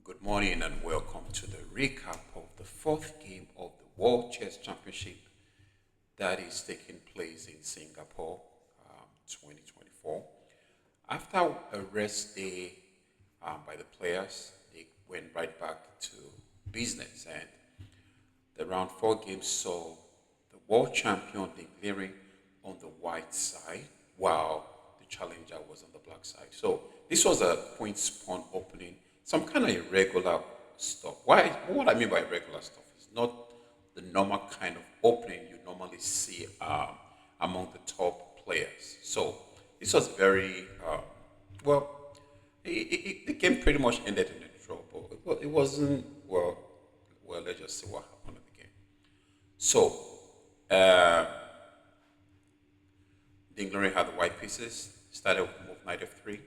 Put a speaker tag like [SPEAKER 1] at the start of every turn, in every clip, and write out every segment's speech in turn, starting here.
[SPEAKER 1] Good morning and welcome to the recap of the fourth game of the World Chess Championship that is taking place in Singapore 2024. After a rest day by the players, they went right back to business, and the round four game saw the world champion Ding Liren on the white side, while the challenger was on the black side. So this was a point spawn opening, some kind of irregular stuff. What I mean by irregular stuff is not the normal kind of opening you normally see among the top players. So this was very well. The game pretty much ended in a draw, but it wasn't well. Well, let's just see what happened in the game. So, uh, Dingley had the white pieces. Started with move knight f3,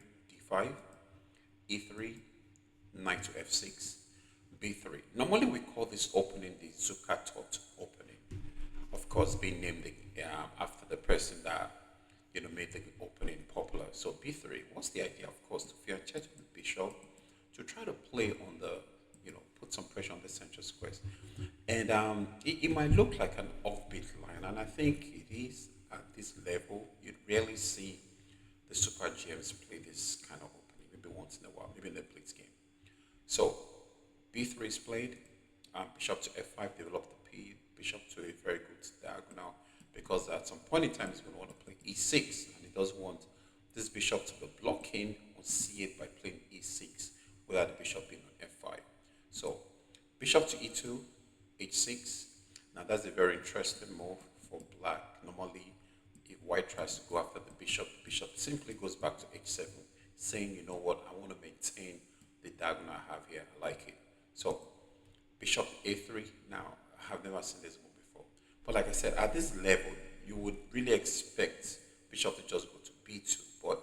[SPEAKER 1] d5, e3, knight to f6, b3. Normally, we call this opening the Zukertort Opening. Of course, being named after the person that made the opening popular. So b3. What's the idea? Of course, to fianchet the bishop to try to play on the put some pressure on the central squares. And it might look like an offbeat line, and I think it is at this level. You'd rarely see the super GMs play this kind of opening, maybe once in a while, maybe in the blitz game. So b3 is played, bishop to f5, develop the bishop to a very good diagonal, because at some point in time he's going to want to play e6, and he doesn't want this bishop to be blocking or c8 by playing e6 without the bishop being on f5. So bishop to e2, h6. Now that's a very interesting move for black. Normally, if white tries to go after the bishop simply goes back to h7, saying, you know what, I want to maintain the diagonal I have here. I like it. So bishop a3. Now, I have never seen this move before. But like I said, at this level, you would really expect bishop to just go to b2. But,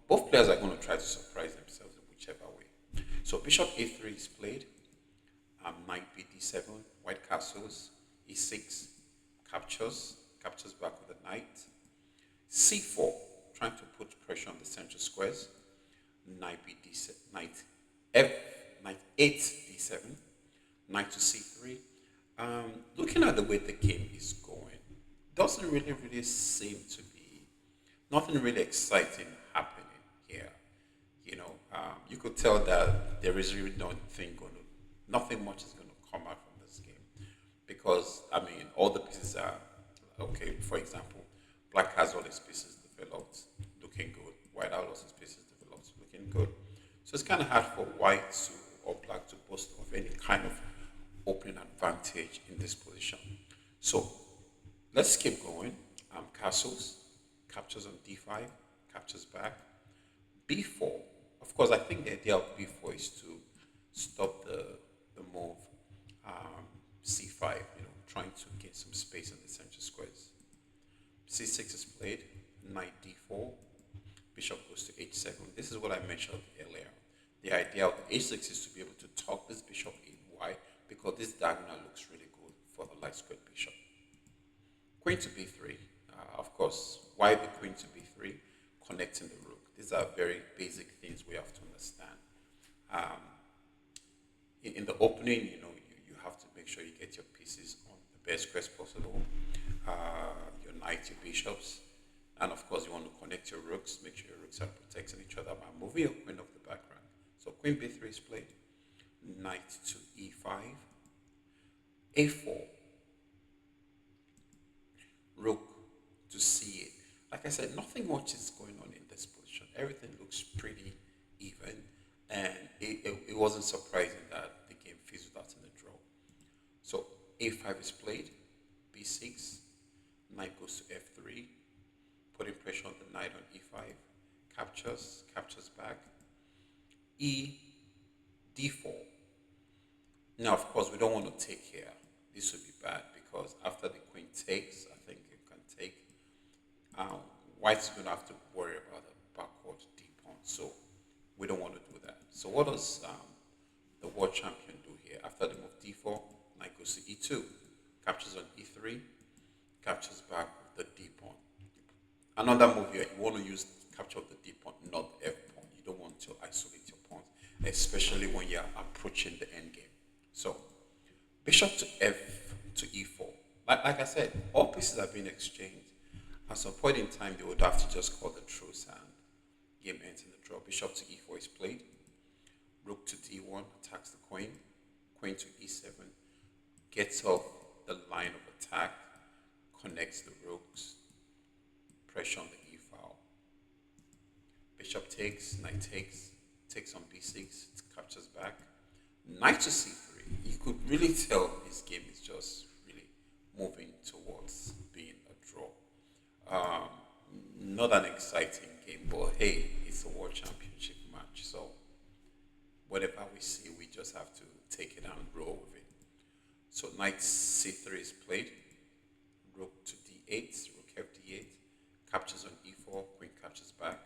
[SPEAKER 1] both players are going to try to surprise themselves in whichever way. So bishop a3 is played. Knight b d7, white castles, e6, captures back with the knight. c4, trying to put pressure on the central squares. Knight b d7, knight 8 d7, knight to c3. Looking at the way the game is going, doesn't really seem to be nothing really exciting happening here. You could tell that there is really nothing much is going to come out from this game, because all the pieces are okay. For example, black has all his pieces developed, looking good. White has all his pieces developed, looking good. So it's kind of hard for white or black to boast of any kind of opening advantage in this position. So let's keep going. Castles, captures on d5, captures back. b4. Of course, I think the idea of b4 is to stop the move c5, trying to gain some space in the central squares. c6 is played, knight d4, bishop goes to h7. This is what I mentioned earlier. The idea of the h6 is to be able to tuck this bishop in. Why? Because this diagonal looks really good for the light squared bishop. Queen to b3. Of course, why the queen to b3? Connecting the rook. These are very basic things we have to understand. In the opening, you have to make sure you get your pieces on the best squares possible. Your knight, your bishops, and of course you want to connect your rooks. Make sure your rooks are protecting each other by moving your queen off the background. So queen b3 is played. Knight to e5, a4, rook to c8. Like I said, nothing much is going on in this position. Everything looks pretty even, and it wasn't surprising that the game fizzled out in a draw. So a5 is played, b6, knight goes to f3, putting pressure on the knight on e5, captures back, e d4. Now, of course, we don't want to take here. This would be bad, because after the queen takes, I think you can take. White's going to have to worry about the backward d pawn, so we don't want to do that. So what does the world champion do here? After the move d4, knight goes to e2, captures on e3, captures back with the d pawn. Another move here, you want to use capture of the d pawn, not the f pawn. You don't want to isolate your pawns, especially when you're approaching the end game. So, bishop to f to e4. Like I said, all pieces are being exchanged. At some point in time, they would have to just call the truce and game ends in the draw. Bishop to e4 is played. Rook to d1 attacks the queen. Queen to e7 gets off the line of attack, connects the rooks, pressure on the e file. Bishop takes, knight takes on b6, it captures back. Knight to c3. You could really tell this game is just really moving towards being a draw. Not an exciting game, but hey, it's a world championship match, so whatever we see, we just have to take it and roll with it. So knight c3 is played, rook to d8, rook f d8, captures on e4, queen captures back.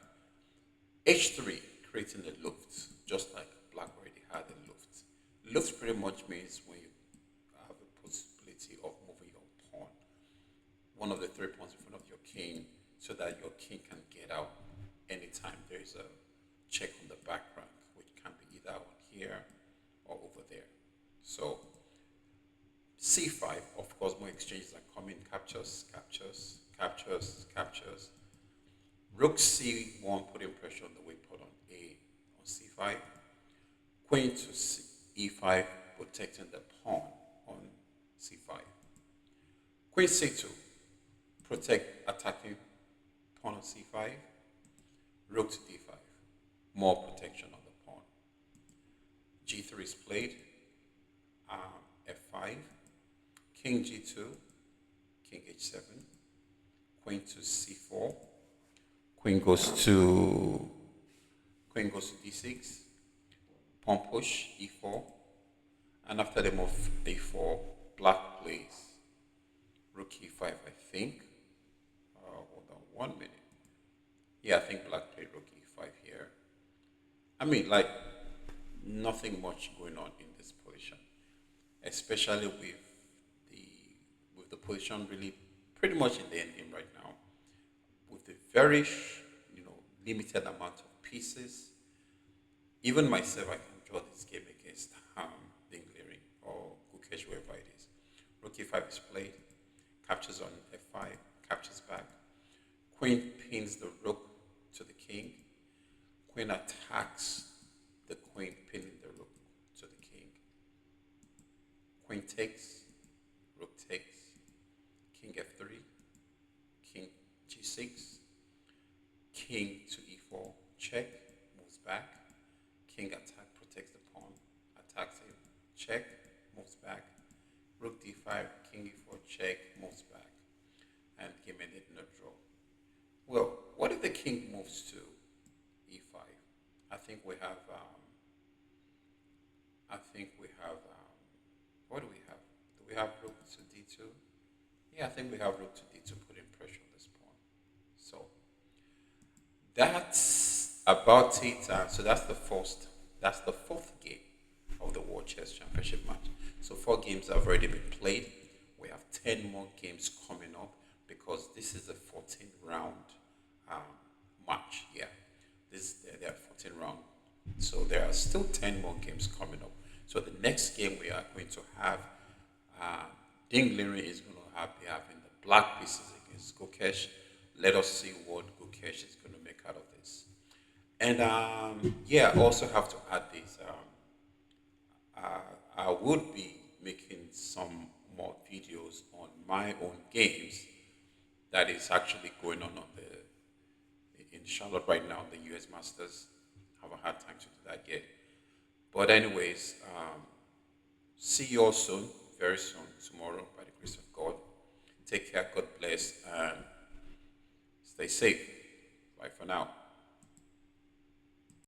[SPEAKER 1] h3, creating a luft, just like black already had a luft. Luft pretty much means when you have a possibility of moving your pawn, one of the 3 pawns in front of your king, so that your king can get out anytime there is a check on the back rank, which can be either on here or over there. So c5, of course, more exchanges are coming, captures. Rook c1, putting pressure on the weak pawn on c5. Queen to e5, protecting the pawn on c5. Queen c2, protect attacking pawn on c5. Rook to d5, more protection on the pawn. g3 is played. f5, king g2, king h7, queen to c4, queen goes to d6, pawn push e4, and after the move a4, black plays rook e5, I think. Hold on 1 minute. Yeah, I think black played rook e5 here. I mean, like, nothing much going on in this position, especially with the position really pretty much in the end game right now, with the very limited amount of pieces. Even myself, I can draw this game against Ding Liren or Gukesh, whoever it is. Rook e5 is played, captures on f5, captures back. Queen pins the rook to the king. Queen attacks the queen, pinning the rook to the king. Queen takes, rook takes, king f3, king g6, king to e4, check, moves back. King attack, protects the pawn, attacks him, check, moves back. Rook d5, king e4, check, moves back. And game ended in a draw. Well, what if the king moves to e5? I think we have, what do we have? Do we have rook to d2? Yeah, I think we have rook to d2, putting pressure on this pawn. So that's about it. So that's the fourth game of the World Chess Championship match. So 4 games have already been played. We have 10 more games coming up because this is a 14-round match. Yeah, there are 14 rounds. So there are still 10 more games coming up. So the next game we are going to have, Ding Liren is going to be having the black pieces against Gukesh. Let us see what Gukesh is going to make out of this. And I also have to add this. I would be making some more videos on my own games that is actually going on in Charlotte right now, the US Masters. Haven't had time to do that yet. But anyways, see you all soon, very soon, tomorrow, by the grace of God. Take care, God bless, and stay safe. Bye for now.